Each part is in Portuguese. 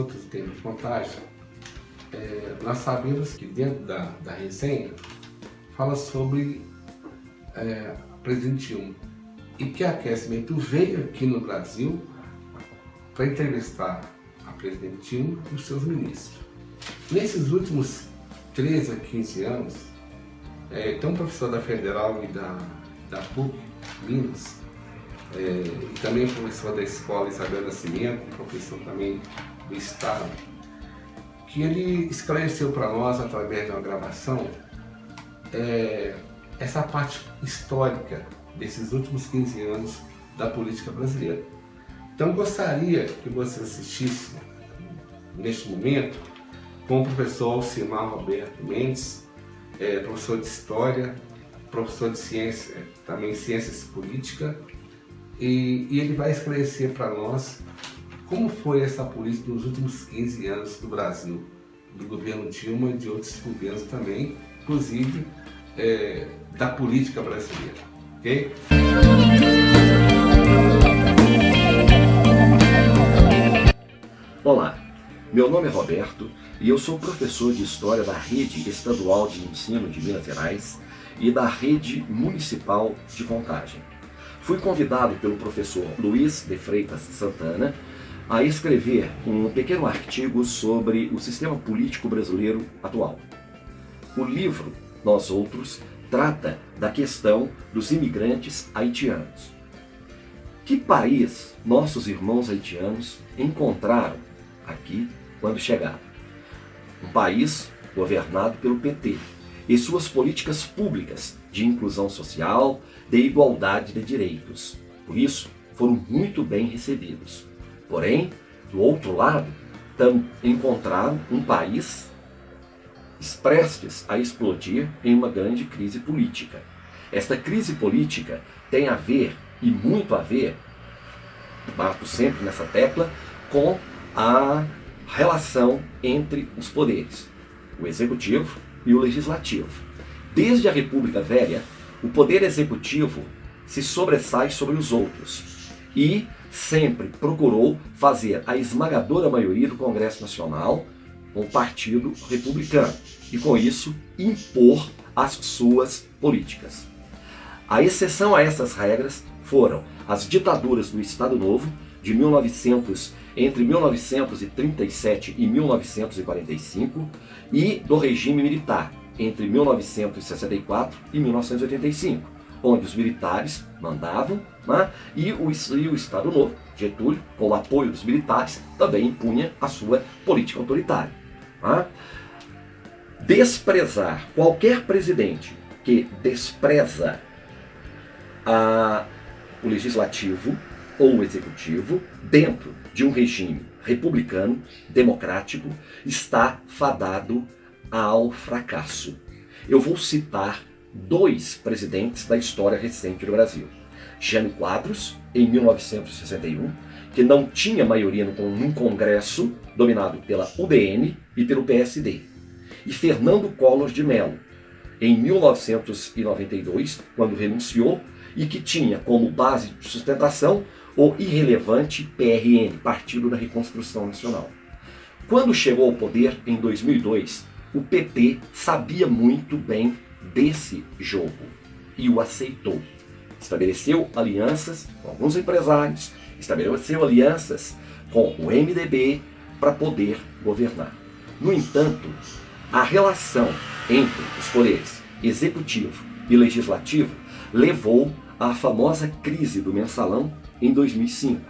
outros temas de Contagem, nós sabemos que dentro da resenha fala sobre Presidente Dilma e que a Aquecimento veio aqui no Brasil para entrevistar a Presidente Dilma e os seus ministros. Nesses últimos 13 a 15 anos, tem um professor da Federal e da PUC, Minas, e também professor da Escola Isabel Nascimento, professor também do Estado, que ele esclareceu para nós, através de uma gravação, essa parte histórica desses últimos 15 anos da política brasileira. Então gostaria que você assistisse, neste momento, com o professor Alcimar Roberto Mendes, professor de História, professor de Ciência, também Ciências Políticas, e ele vai esclarecer para nós como foi essa política nos últimos 15 anos do Brasil, do governo Dilma e de outros governos também, inclusive da política brasileira. Ok? Olá, meu nome é Roberto e eu sou professor de História da Rede Estadual de Ensino de Minas Gerais e da Rede Municipal de Contagem. Fui convidado pelo professor Luiz de Freitas Santana a escrever um pequeno artigo sobre o sistema político brasileiro atual. O livro, Nós Outros, trata da questão dos imigrantes haitianos. Que país nossos irmãos haitianos encontraram aqui quando chegaram? Um país governado pelo PT e suas políticas públicas de inclusão social, de igualdade de direitos. Por isso, foram muito bem recebidos. Porém, do outro lado, encontraram um país prestes a explodir em uma grande crise política. Esta crise política tem a ver, e muito a ver, bato sempre nessa tecla, com a relação entre os poderes, o executivo e o legislativo. Desde a República Velha, o poder executivo se sobressai sobre os outros e sempre procurou fazer a esmagadora maioria do Congresso Nacional com o Partido Republicano e, com isso, impor as suas políticas. A exceção a essas regras foram as ditaduras do Estado Novo, entre 1937 e 1945, e do regime militar, entre 1964 e 1985, onde os militares mandavam, né, e o Estado Novo, Getúlio, com o apoio dos militares, também impunha a sua política autoritária. Né? Desprezar qualquer presidente que despreza o legislativo ou o executivo dentro de um regime republicano, democrático, está fadado ao fracasso. Eu vou citar dois presidentes da história recente do Brasil. Jânio Quadros, em 1961, que não tinha maioria num Congresso dominado pela UDN e pelo PSD. E Fernando Collor de Mello, em 1992, quando renunciou, e que tinha como base de sustentação o irrelevante PRN, Partido da Reconstrução Nacional. Quando chegou ao poder, em 2002, o PT sabia muito bem desse jogo e o aceitou. Estabeleceu alianças com alguns empresários, estabeleceu alianças com o MDB para poder governar. No entanto, a relação entre os poderes executivo e legislativo levou à famosa crise do mensalão em 2005.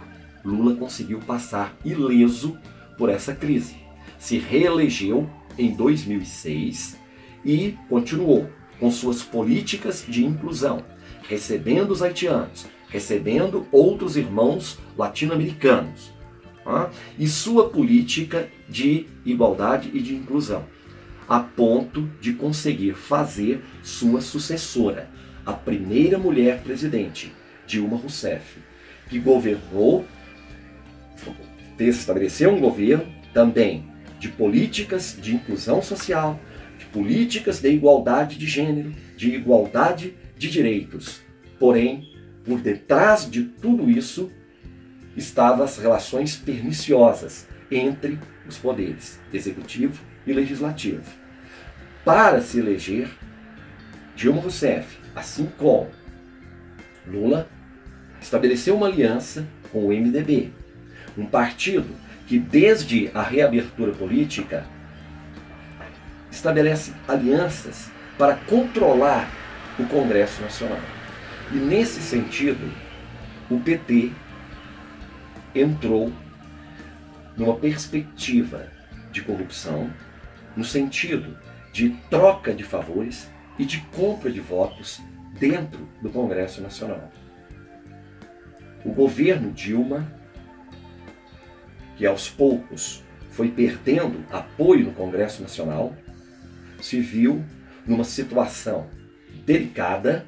Lula conseguiu passar ileso por essa crise. Se reelegeu em 2006 e continuou com suas políticas de inclusão, recebendo os haitianos, recebendo outros irmãos latino-americanos, e sua política de igualdade e de inclusão, a ponto de conseguir fazer sua sucessora, a primeira mulher presidente, Dilma Rousseff, que governou, estabeleceu um governo também de políticas de inclusão social, de políticas de igualdade de gênero, de igualdade de direitos. Porém, por detrás de tudo isso, estavam as relações perniciosas entre os poderes executivo e legislativo. Para se eleger, Dilma Rousseff, assim como Lula, estabeleceu uma aliança com o MDB, um partido que desde a reabertura política estabelece alianças para controlar o Congresso Nacional. E nesse sentido, o PT entrou numa perspectiva de corrupção, no sentido de troca de favores e de compra de votos dentro do Congresso Nacional. O governo Dilma, que aos poucos foi perdendo apoio no Congresso Nacional, se viu numa situação delicada,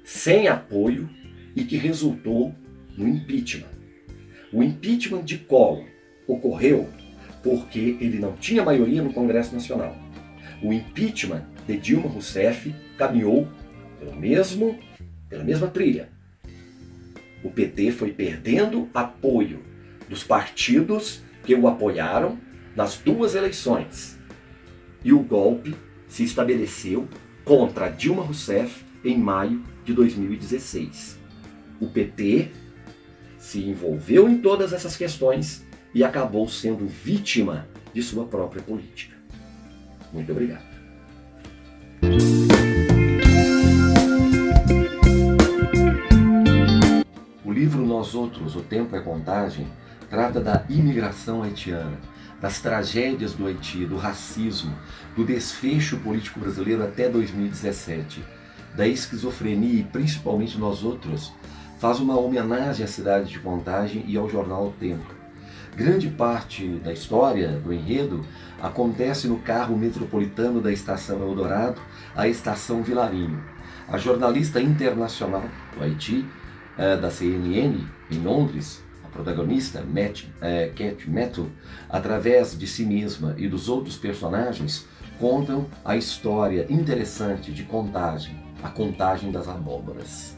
sem apoio e que resultou no impeachment. O impeachment de Collor ocorreu porque ele não tinha maioria no Congresso Nacional. O impeachment de Dilma Rousseff caminhou pela mesma trilha. O PT foi perdendo apoio dos partidos que o apoiaram nas duas eleições. E o golpe se estabeleceu contra Dilma Rousseff em maio de 2016. O PT se envolveu em todas essas questões e acabou sendo vítima de sua própria política. Muito obrigado. O livro Nós Outros, O Tempo é Contagem, trata da imigração haitiana, das tragédias do Haiti, do racismo, do desfecho político brasileiro até 2017, da esquizofrenia e principalmente Nós Outros, faz uma homenagem à cidade de Contagem e ao jornal O Tempo. Grande parte da história, do enredo, acontece no carro metropolitano da Estação Eldorado à Estação Vilarinho. A jornalista internacional do Haiti, da CNN, em Londres, a protagonista, Cat Metto, através de si mesma e dos outros personagens, contam a história interessante de Contagem, a contagem das abóboras.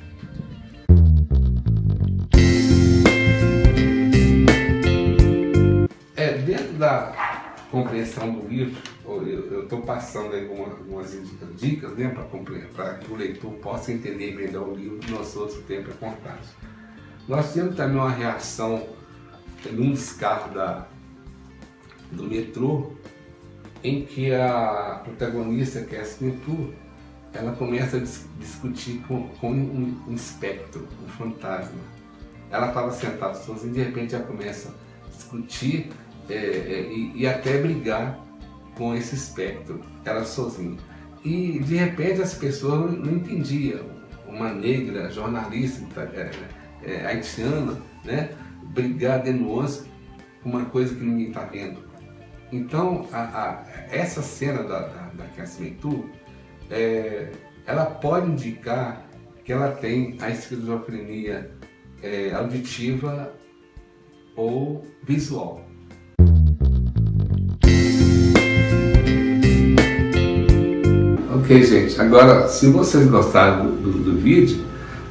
Dentro da compreensão do livro, eu estou passando aí algumas dicas, né, para que o leitor possa entender melhor o livro Nós Outros, O Tempo é Contagem. Nós temos também uma reação num dos carros do metrô, em que a protagonista, que é a Smitu, ela começa a discutir com um espectro, um fantasma. Ela estava sentada sozinha e de repente ela começa a discutir e até brigar com esse espectro, ela sozinha. E de repente as pessoas não entendiam. Uma negra jornalista haitiana, né, brigar de nós com uma coisa que ninguém está vendo. Então essa cena da Casmetu, ela pode indicar que ela tem a esquizofrenia auditiva ou visual. Ok, gente, agora se vocês gostaram do vídeo,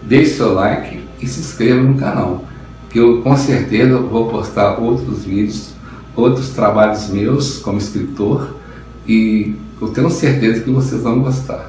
deixe seu like e se inscreva no canal, que eu com certeza vou postar outros vídeos, outros trabalhos meus como escritor, e eu tenho certeza que vocês vão gostar.